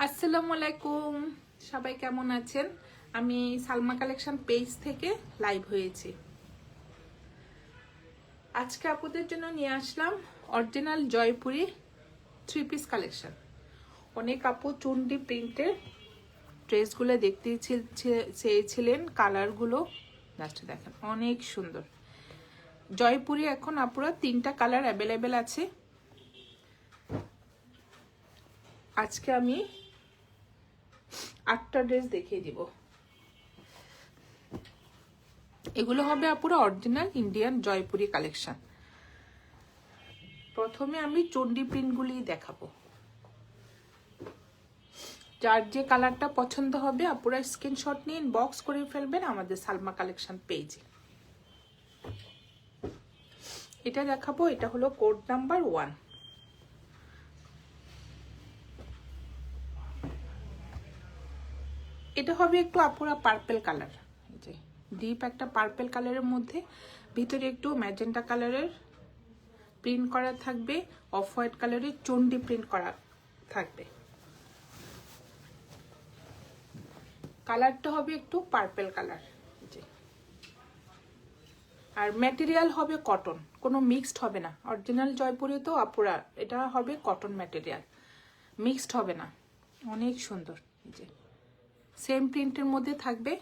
আসসালামু আলাইকুম, সবাই কেমন আছেন? আমি সালমা কালেকশন পেজ থেকে লাইভ হয়েছি। আজকে আপনাদের জন্য নিয়ে আসলাম অরিজিনাল জয়পুরি 3 পিস কালেকশন। অনেক আপু চুন্ডি প্রিন্টের ড্রেসগুলো দেখতে চেয়েছিলেন, কালারগুলো লাস্টে দেখেন অনেক সুন্দর। জয়পুরি এখন আপুরা 3টা কালার অ্যাভেলেবেল আছে। আজকে আমি 8টা ড্রেস দেখিয়ে দিব। এগুলো হবে আপুরা অরিজিনাল ইন্ডিয়ান জয়পুরি কালেকশন। প্রথমে আমি চন্ডি প্রিন্টগুলি দেখাবো। যার যে কালারটা পছন্দ হবে আপুরা স্ক্রিনশট নিয়ে ইনবক্স করে ফেলবেন আমাদের সালমা কালেকশন পেজে। এটা দেখাবো, এটা হলো কোড নাম্বার 1। এটা হবে একটু আপুরা পার্পেল কালার, যে ডিপ একটা পার্পেল কালারের মধ্যে ভিতরে একটু ম্যাজেন্টা কালারের প্রিন্ট করা থাকবে, অফ হোয়াইট কালারের চন্ডি প্রিন্ট করা থাকবে। কালারটা হবে একটু পার্পেল কালার, আর ম্যাটেরিয়াল হবে কটন, কোনো মিক্সড হবে না। অরিজিনাল জয়পুরি তো আপুরা, এটা হবে কটন ম্যাটেরিয়াল, মিক্সড হবে না। অনেক সুন্দর, যে সেম প্রিন্টের মধ্যে থাকবে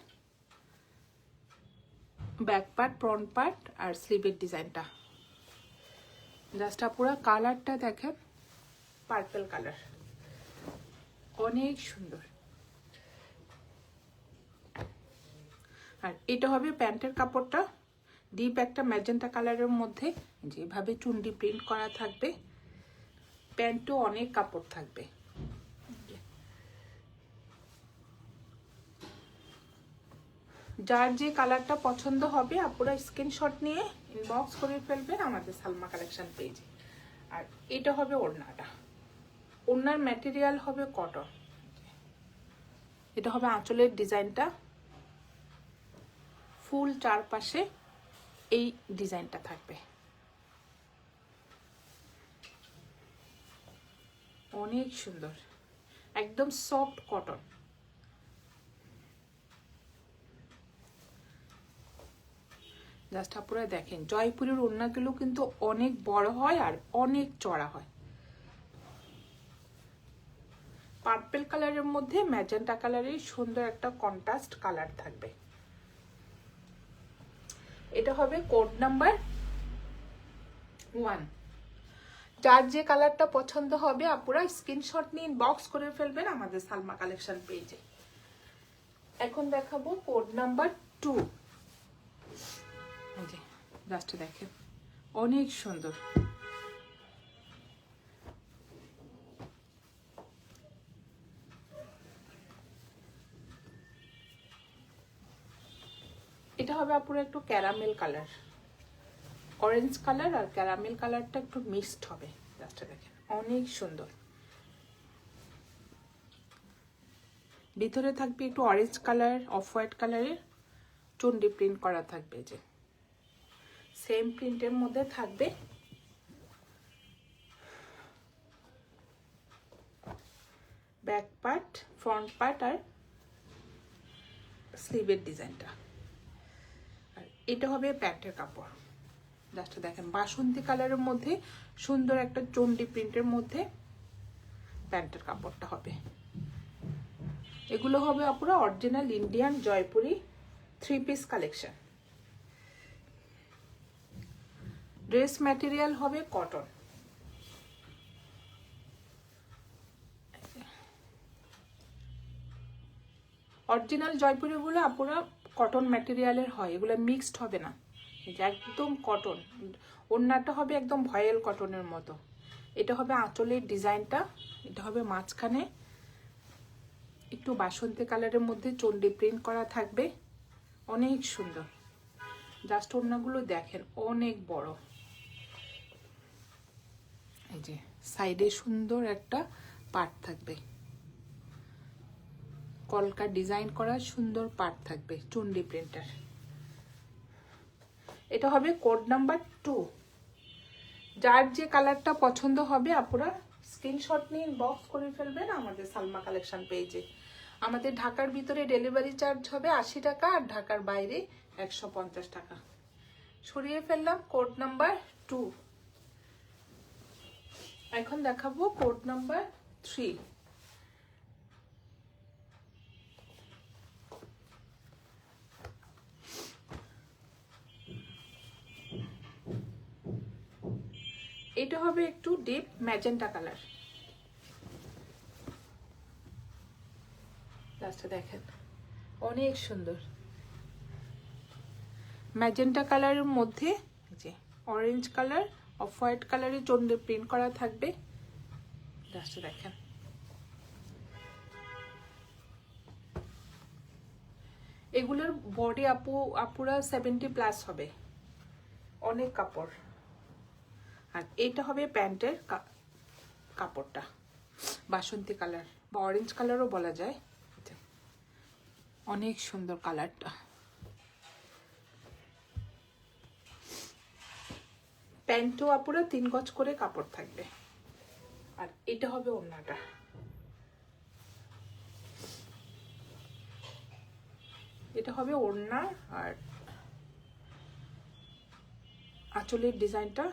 ব্যাক পার্ট, ফ্রন্ট পার্ট আর স্লিভের ডিজাইনটা। জাস্ট আপুরা কালারটা দেখেন, পার্পল কালার, অনেক সুন্দর। আর এটা হবে প্যান্টের কাপড়টা, ডিপ একটা ম্যাজেন্টা কালারের মধ্যে যেভাবে চুন্ডি প্রিন্ট করা থাকবে। প্যান্টও অনেক কাপড় থাকবে। যার যে কালারটা পছন্দ হবে আপুরা স্ক্রিনশট নিয়ে ইনবক্স করে ফেলবেন আমাদের সালমা কালেকশন পেজে। আর এটা হবে ওড়নাটা, ওড়নার ম্যাটেরিয়াল হবে কটন। এটা হবে আঁচলের ডিজাইনটা, ফুল চারপাশে এই ডিজাইনটা থাকবে, অনেক সুন্দর, একদম সফট কটন। জাস্ট আপনারা দেখেন জয়পুরের ওড়নাগুলো কিন্তু অনেক বড় হয় আর অনেক চড়া হয়। পার্পল কালারের মধ্যে ম্যাজেন্টা কালারের সুন্দর একটা কন্ট্রাস্ট কালার থাকবে। এটা হবে কোড নাম্বার 1। যার যে কালারটা পছন্দ হবে আপুরা স্ক্রিনশট নিয়ে ইনবক্স করে ফেলবেন আমাদের সালমা কালেকশন পেজে। এখন দেখাবো কোড নাম্বার 2। জাস্ট দেখেন অনেক সুন্দর। এটা হবে আপুরা একটু ক্যারামেল কালার, অরেঞ্জ কালার আর ক্যারামেল কালারটা একটু মিক্সড হবে। জাস্ট দেখেন অনেক সুন্দর। ভিতরে থাকবে একটু অরেঞ্জ কালার, অফ হোয়াইট কালারের চন্ডি প্রিন্ট করা থাকবে, যে সেম প্রিন্টের মধ্যে থাকবে ব্যাক পার্ট, ফ্রন্ট পার্ট আর স্লিভের ডিজাইনটা। আর এটা হবে প্যান্টের কাপড়। জাস্ট দেখেন বাসন্তী কালারের মধ্যে সুন্দর একটা চন্ডি প্রিন্টের মধ্যে প্যান্টের কাপড়টা হবে। এগুলো হবে আপুরা original Indian Jaipuri 3 piece collection. Dress material হবে কটন। অরিজিনাল জয়পুরি গুলো আপুরা কটন ম্যাটেরিয়ালের হয়, এগুলো মিক্সড হবে না, একদম কটন। ওড়নাটা হবে একদম ভয়েল কটনের মতো। এটা হবে আঁচলের ডিজাইনটা, এটা হবে মাঝখানে একটু বাসন্তী কালারের মধ্যে চন্ডি প্রিন্ট করা থাকবে, অনেক সুন্দর। জাস্ট ওড়নাগুলো দেখেন অনেক বড়। এই যে সাইডে সুন্দর একটা পার্ট থাকবে, কলকা ডিজাইন করা সুন্দর পার্ট থাকবে চুন্ডি প্রিন্টার। এটা হবে কোড নাম্বার 2। যার যে কালারটা পছন্দ হবে আপুরা স্ক্রিনশট নিয়ে ইনবক্স করে ফেলবেন আমাদের সালমা কালেকশন পেজে। আমাদের ঢাকার ভিতরে ডেলিভারি চার্জ হবে 80 টাকা, আর ঢাকার বাইরে 150 টাকা। সরিয়ে ফেললাম কোড নাম্বার 2। এখন দেখাবো কোড নাম্বার 3। এটা হবে একটু ডিপ ম্যাজেন্টা কালার। লাস্টে দেখেন অনেক সুন্দর ম্যাজেন্টা কালারের মধ্যে যে অরেঞ্জ কালার, অফ হোয়াইট কালারের চন্দ্রে প্রিন্ট করা থাকবে। লাস্টে দেখেন এগুলোর বডি আপুরা 70+ হবে, অনেক কাপড়। আর এটা হবে প্যান্টের কাপড়টা, বাসন্তী কালার বা অরেঞ্জ কালারও বলা যায়। অনেক সুন্দর কালারটা। প্যান্টও আপুরা 3 গজ করে কাপড় থাকবে। আর এটা হবে ওড়নাটা। এটা হবে ওড়না, আর আঁচলের ডিজাইনটা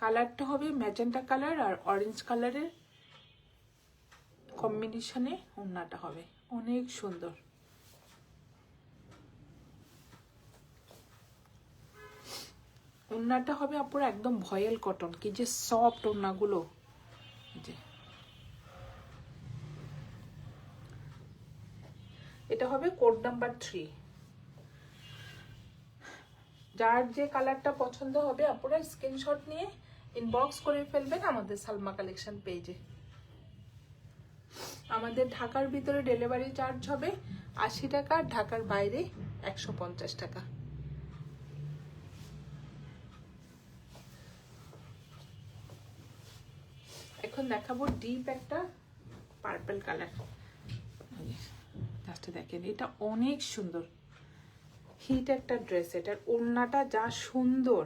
কালারটা হবে ম্যাজেন্টা কালার আর অরেঞ্জ কালারের কম্বিনেশনে ওড়নাটা হবে অনেক সুন্দর। ওড়নাটা হবে আপুরা একদম ভয়েল কটন, কি যে সফট ওড়নাগুলো। এটা হবে কোড নাম্বার 3। যার যে কালারটা পছন্দ হবে আপনারা স্ক্রিনশট নিয়ে ইনবক্স করে ফেলবেন আমাদের সালমা কালেকশন পেজে। আমাদের ঢাকার ভিতরে ডেলিভারি চার্জ হবে 80 টাকা, ঢাকার বাইরে 150 টাকা। এখন দেখাবো ডিপ একটা পার্পল কালার। জাস্ট দেখেন এটা অনেক সুন্দর, হিট একটা ড্রেস। এটার ওড়নাটা যা সুন্দর,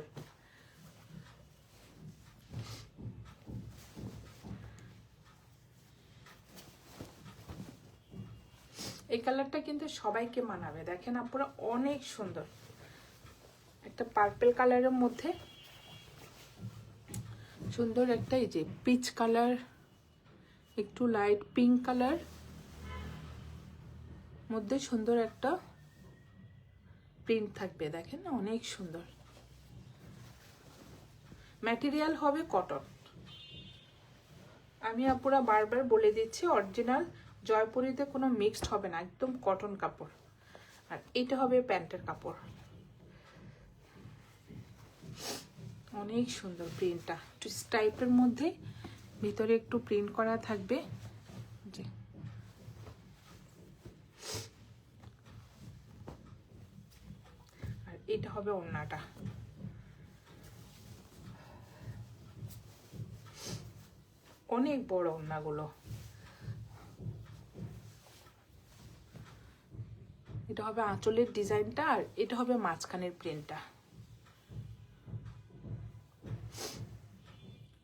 এই কালারটা কিন্তু সবাইকে মানাবে। দেখেন আপনারা অনেক সুন্দর একটা পার্পল কালারের মধ্যে সুন্দর একটা এই যে পিচ কালার, একটু লাইট পিঙ্ক কালার মধ্যে সুন্দর একটা প্রিন্ট থাকবে। দেখেন অনেক সুন্দর। ম্যাটেরিয়াল হবে কটন। আমি আপুরা বারবার বলে দিচ্ছি অরিজিনাল জয়পুরিতে কোনো মিক্সড হবে না, একদম কটন কাপড়। আর এটা হবে প্যান্টের কাপড়। অনেক সুন্দর প্রিন্টটা, একটু স্টাইপের মধ্যে ভিতরে একটু প্রিন্ট করা থাকবে। জি আর এটা হবে ওড়নাটা। অনেক বড় ওড়নাগুলো। এটা হবে আঁচলের ডিজাইনটা, আর এটা হবে মাঝখানের প্রিন্টটা।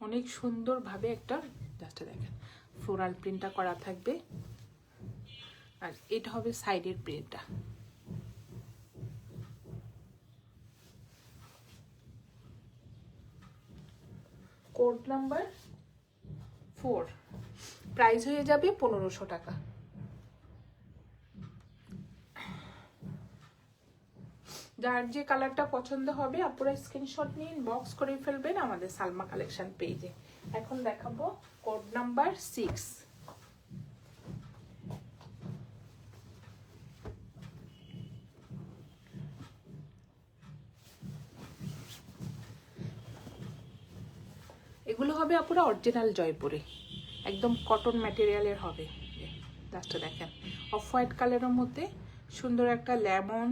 অনেক সুন্দর ভাবে একটা জাস্ট দেখেন ফ্লোরাল প্রিন্টটা করা থাকবে। আর এটা হবে সাইডের প্রিন্টটা। Code number 4। প্রাইস হয়ে যাবে 1500 টাকা। যার যে কালারটা পছন্দ হবে আপনারা স্ক্রিনশট নিয়ে ইনবক্স করে ফেলবেন আমাদের সালমা কালেকশন পেজে। এখন দেখাবো কোড নাম্বার 6। এগুলো হবে আপনারা অরিজিনাল জয়পুরে, একদম কটন ম্যাটেরিয়ালের হবে। লাস্টে দেখেন অফ হোয়াইট কালারের মধ্যে সুন্দর একটা লেমন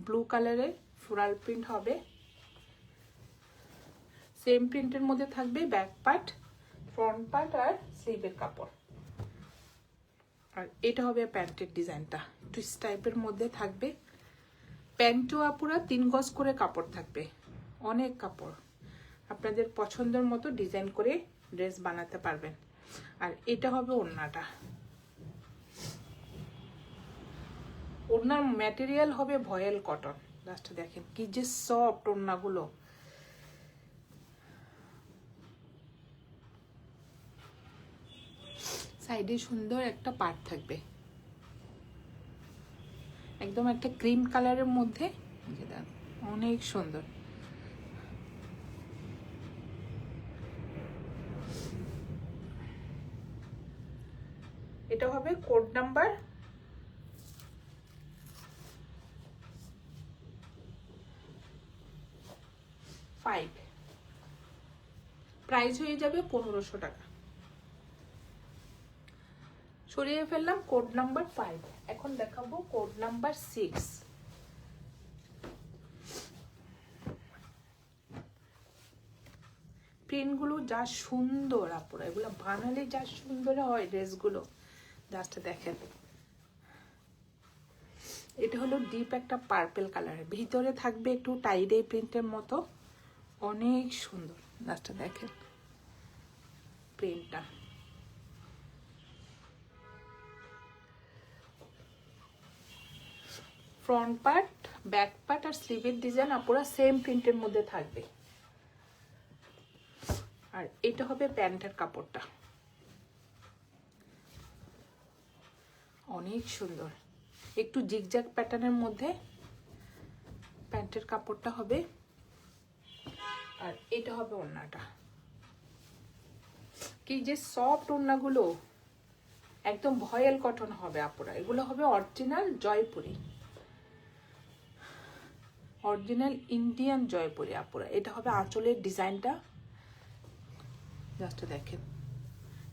ব্লু কালারের ফ্লোরাল প্রিন্ট হবে। সেম প্রিন্টের মধ্যে থাকবে ব্যাক পার্ট, ফ্রন্ট পার্ট আর স্লিভের কাপড়। আর এটা হবে প্যান্টের ডিজাইনটা, টুইস্ট টাইপের মধ্যে থাকবে। প্যান্টও আপুরা 3 গজ করে কাপড় থাকবে, অনেক কাপড়। আপনাদের পছন্দের মতো ডিজাইন করে ড্রেস বানাতে পারবেন। আর এটা হবে ওড়নাটা, ওড়নার ম্যাটেরিয়াল হবে ভয়েল কটন। জাস্ট দেখেন কি যে সফট ওড়নাগুলো। সাইডে সুন্দর একটা পাড় থাকবে, একদম একটা ক্রিম কালারের মধ্যে, অনেক সুন্দর। এটা হবে কোড নাম্বার 5, প্রাইস হয়ে যাবে 1500 টাকা। সরিয়ে ফেললাম কোড নাম্বার 5। এখন দেখাবো কোড নাম্বার 6। প্রিন্টগুলো যা সুন্দর আপুরা, এগুলো বানালে যা সুন্দর হয় ড্রেসগুলো, জাস্ট দেখেন। এটা হলো ডিপ একটা পার্পল কালার, ভিতরে থাকবে একটু টাইডে প্রিন্টের মতো, অনেক সুন্দর। জাস্ট দেখেন প্রিন্টটা। ফ্রন্ট পার্ট, ব্যাক পার্ট আর স্লিভের ডিজাইন আপুরা সেম প্রিন্টের মধ্যে থাকবে। আর এটা হবে প্যান্টের কাপড়টা, অনেক সুন্দর, একটু জিগজ্যাগ প্যাটার্নের মধ্যে প্যান্টের কাপড়টা হবে। আর এটা হবে ওড়নাটা, কি যে সফট ওড়নাগুলো, একদম ভয়েল কটন হবে আপুরা। এগুলো হবে original Jaipuri, original Indian Jaipuri আপুরা। এটা হবে আঁচলের ডিজাইনটা, জাস্ট দেখেন।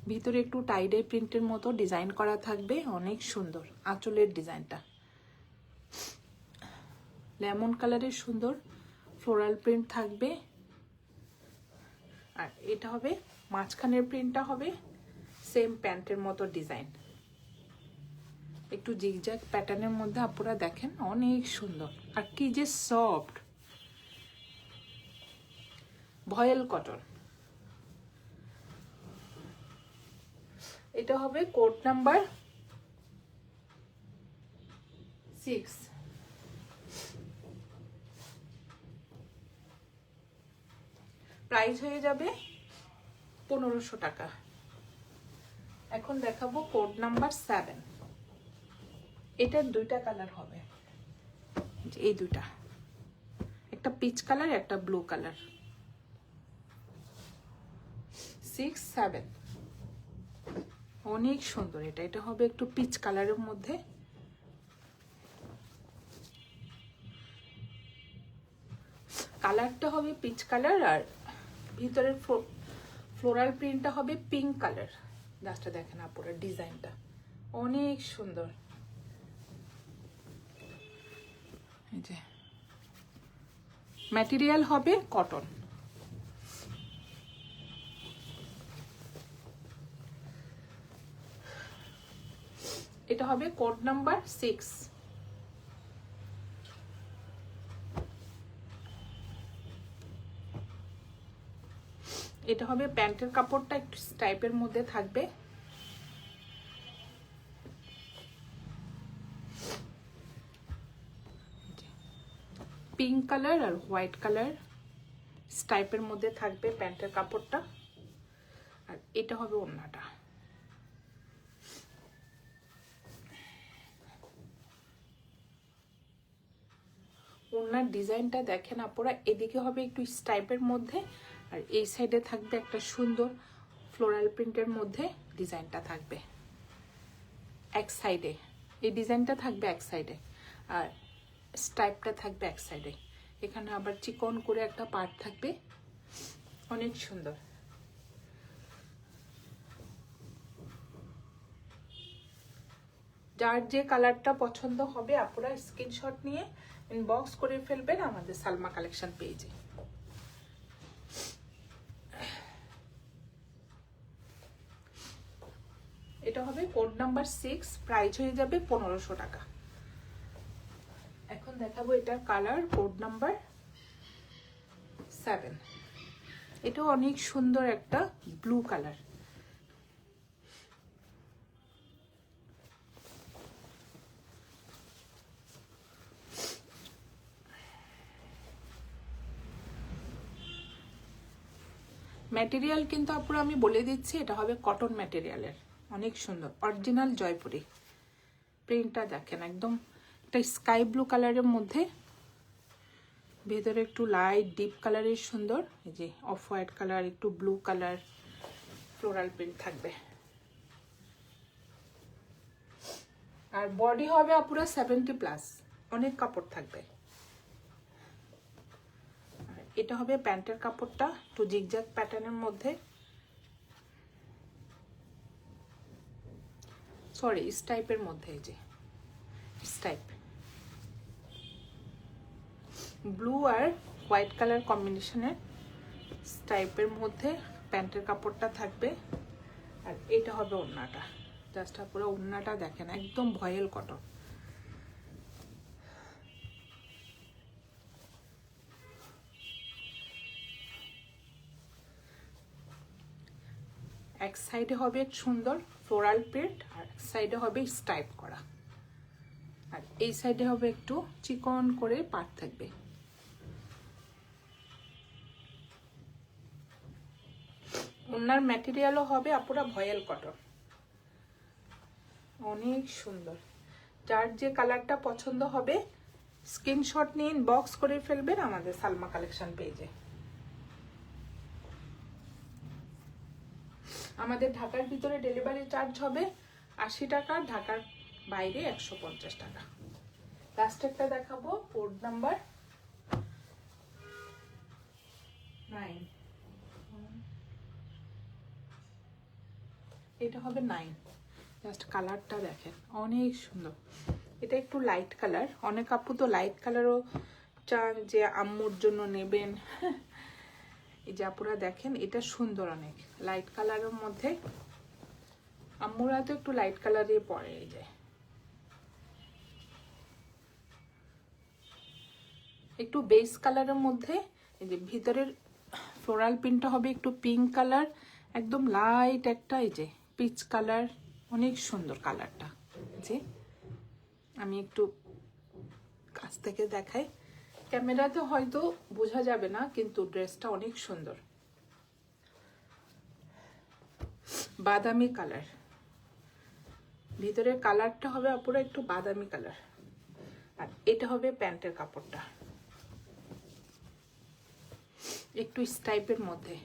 ভিতরে একটু টাইডে প্রিন্টের মতো ডিজাইন করা থাকবে, অনেক সুন্দর আঁচলের ডিজাইনটা। লেমন কালারের সুন্দর ফ্লোরাল প্রিন্ট থাকবে। আর এটা হবে মাঝখানের প্রিন্টটা হবে সেম প্যান্টের মতো ডিজাইন, একটু জিগজ্যাগ প্যাটার্নের মধ্যে আপনারা দেখেন, অনেক সুন্দর। আর কি যে সফট ভয়েল কটন। এটা হবে কোড নাম্বার 6। প্রাইস হয়ে যাবে 1500 টাকা। এখন দেখাবো কোড নাম্বার 7। এটার দুইটা কালার হবে, এই দুইটা, একটা পিচ কালার একটা ব্লু কালার। 6, 7 অনেক সুন্দর। এটা হবে একটু পিচ কালারের মধ্যে, কালারটা হবে পিচ কালার আর ভিতরের ফ্লোরাল প্রিন্টটা হবে পিঙ্ক কালার। জাস্ট দেখেন আপুরা ডিজাইনটা, অনেক সুন্দর। এই যে ম্যাটেরিয়াল হবে কটন। এটা হবে কোড নাম্বার 6। এটা হবে প্যান্টের কাপড়টা একটু টাইপের মধ্যে থাকবে, পিঙ্ক কালার আর হোয়াইট কালার স্টাইপের মধ্যে থাকবে প্যান্টের কাপড়টা। আর এটা হবে ওড়নাটা, ওড়নার ডিজাইনটা দেখেন আপনারা, এদিকে হবে একটু স্টাইপের মধ্যে আর এই সাইডে থাকবে একটা সুন্দর ফ্লোরাল প্রিন্টের মধ্যে ডিজাইনটা থাকবে এক সাইডে, এই ডিজাইনটা থাকবে এক সাইডে আর স্টাইপটা থাকবে এক সাইডে। এখানে আবার চিকন করে একটা পার্ট থাকবে, অনেক সুন্দর। যার যে কালারটা পছন্দ হবে আপনারা স্ক্রিনশট নিয়ে ইনবক্স করে ফেলবেন আমাদের সালমা কালেকশন পেজে। এটা হবে কোড নাম্বার 6, প্রাইস হয়ে যাবে 1500 টাকা। এখন দেখাবো এটার কালার কোড নাম্বার 7। এটাও অনেক সুন্দর একটা ব্লু কালার। ম্যাটেরিয়াল কিন্তু আপুরা আমি বলে দিচ্ছি, এটা হবে কটন ম্যাটেরিয়ালের, অনেক সুন্দর অরিজিনাল জয়পুরি। প্রিন্টটা দেখেন একদম একটা স্কাই ব্লু কালারের মধ্যে, ভেতরে একটু লাইট ডিপ কালারের সুন্দর, এই যে অফ হোয়াইট কালার, একটু ব্লু কালার ফ্লোরাল প্রিন্ট থাকবে। আর বডি হবে আপুরা 70+, অনেক কাপড় থাকবে। এটা হবে প্যান্টের কাপড়টা, একটু জিগজ্যাগ প্যাটার্নের মধ্যে, সরি স্টাইপের মধ্যে, এই যে স্টাইপ ব্লু আর হোয়াইট কালার কম্বিনেশনের স্টাইপের মধ্যে প্যান্টের কাপড়টা থাকবে। আর এটা হবে ওড়নাটা, জাস্ট পুরো ওড়নাটা দেখেন একদম ভয়েল কটন। এক সাইডে হবে সুন্দর ফ্লোরাল প্রিন্ট, আর এক সাইডে হবে স্টাইপ করা, আর এই সাইডে হবে একটু চিকন করে পাট থাকবে। ওনার ম্যাটেরিয়ালও হবে আপুরা ভয়েল কটন, অনেক সুন্দর। যার যে কালারটা পছন্দ হবে স্ক্রিনশট নিয়ে ইনবক্স করে ফেলবেন আমাদের সালমা কালেকশন পেজে। আমাদের ঢাকার ভিতরে ডেলিভারি চার্জ হবে 80 টাকা, ঢাকার বাইরে 150 টাকা। লাস্ট একটা দেখাবো, কোড নাম্বার 9, এটা হবে 9। জাস্ট কালারটা দেখেন অনেক সুন্দর, এটা একটু লাইট কালার। অনেক আপু তো লাইট কালারও চান যে আম্মুর জন্য নেবেন, এই যে আপুরা দেখেন এটা সুন্দর অনেক লাইট কালারের মধ্যে, আম্মুরা তো একটু লাইট কালারই পরে। এই যে একটু বেস কালারের মধ্যে, এই যে ভিতরের ফ্লোরাল প্রিন্টটা হবে একটু পিঙ্ক কালার, একদম লাইট একটা এই যে পিচ কালার, অনেক সুন্দর কালারটা। যে আমি একটু কাছ থেকে দেখাই, ক্যামেরাতে হয়তো বোঝা যাবে না, কিন্তু ড্রেসটা অনেক সুন্দর বাদামি কালার। ভিতরের কালারটা হবে আপুরা একটু বাদামি কালার, আর এটা হবে প্যান্টের কাপড়টা একটু স্টাইপের মধ্যে।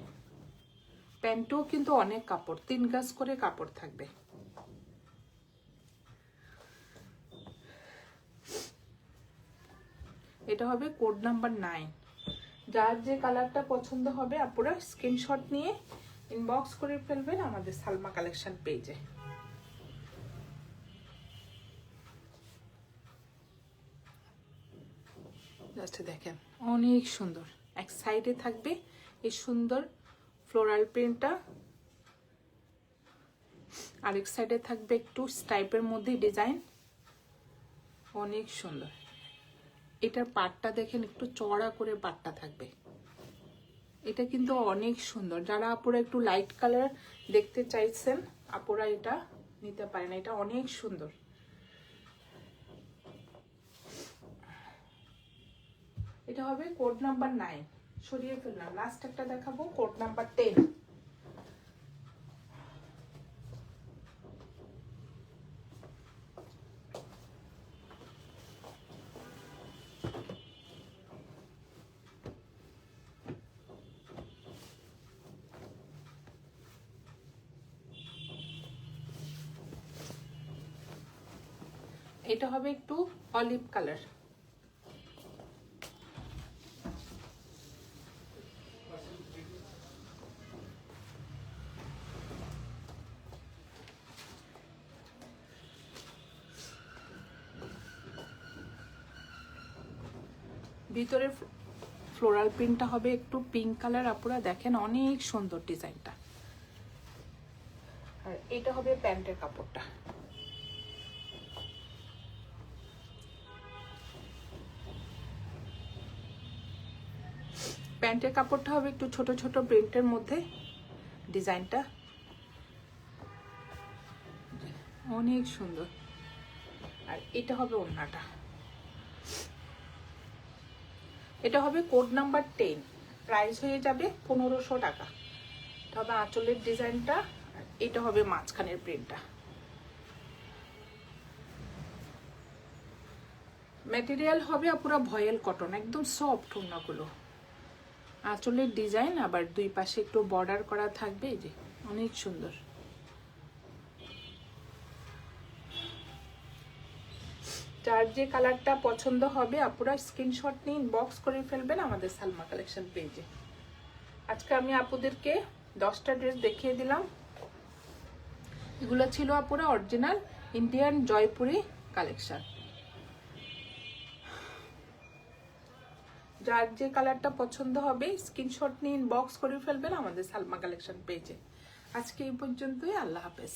প্যান্টও কিন্তু অনেক কাপড়, 3 গজ করে কাপড় থাকবে। এটা হবে কোড নাম্বার 9। যার যে কালারটা পছন্দ হবে আপুরা স্ক্রিনশট নিয়ে ইনবক্স করে ফেলবেন আমাদের সালমা কালেকশন পেজে। জাস্ট দেখেন অনেক সুন্দর, এক সাইডে থাকবে এই সুন্দর ফ্লোরাল প্রিন্টটা, আরেক সাইডে থাকবে একটু স্টাইপের মধ্যে ডিজাইন, অনেক সুন্দর। এটার পাটটা দেখেন একটু চড়া করে পাটটা থাকবে, এটা কিন্তু অনেক সুন্দর। যারা আপুরা একটু লাইট কালার দেখতে চাইছেন আপুরা এটা নিতে পারেন, এটা অনেক সুন্দর। এটা হবে কোড নাম্বার 9, সরিয়ে ফেললাম। লাস্ট একটা দেখাবো কোড নাম্বার 10। এটা হবে একটু অলিভ কালার, ভিতরে ফ্লোরাল প্রিন্টটা হবে একটু পিঙ্ক কালার। আপুরা দেখেন অনেক সুন্দর ডিজাইনটা, আর এটা হবে প্যান্টের কাপড়টা। প্যান্টের কাপড়টা হবে একটু ছোট ছোট প্রিন্টের মধ্যে, ডিজাইনটা অনেক সুন্দর। আর এটা হবে ওড়নাটা, এটা হবে কোড নাম্বার 10, প্রাইস হয়ে যাবে 1500 টাকা। এটা হবে আঁচলের ডিজাইনটা, আর এটা হবে মাঝখানের প্রিন্টটা। ম্যাটেরিয়াল হবে পুরো ভয়েল কটন, একদম সফট ওড়নাগুলো। আঁচলের ডিজাইন, আবার দুই পাশে একটু বর্ডার করা থাকবে, এই যে অনেক সুন্দর। যার যে কালারটা পছন্দ হবে আপুরা স্ক্রিনশট নিয়ে ইনবক্স করে ফেলবেন আমাদের সালমা কালেকশন পেজে। আজকে আমি আপুদেরকে 10টা ড্রেস দেখিয়ে দিলাম। এগুলো ছিল আপুরা অরিজিনাল ইন্ডিয়ান জয়পুরি কালেকশন। যার যে কালারটা পছন্দ হবে স্ক্রিনশট নিয়ে ইনবক্স করে ফেলবেন আমাদের সালমা কালেকশন পেজে। আজকে এই পর্যন্তই, আল্লাহ হাফেজ।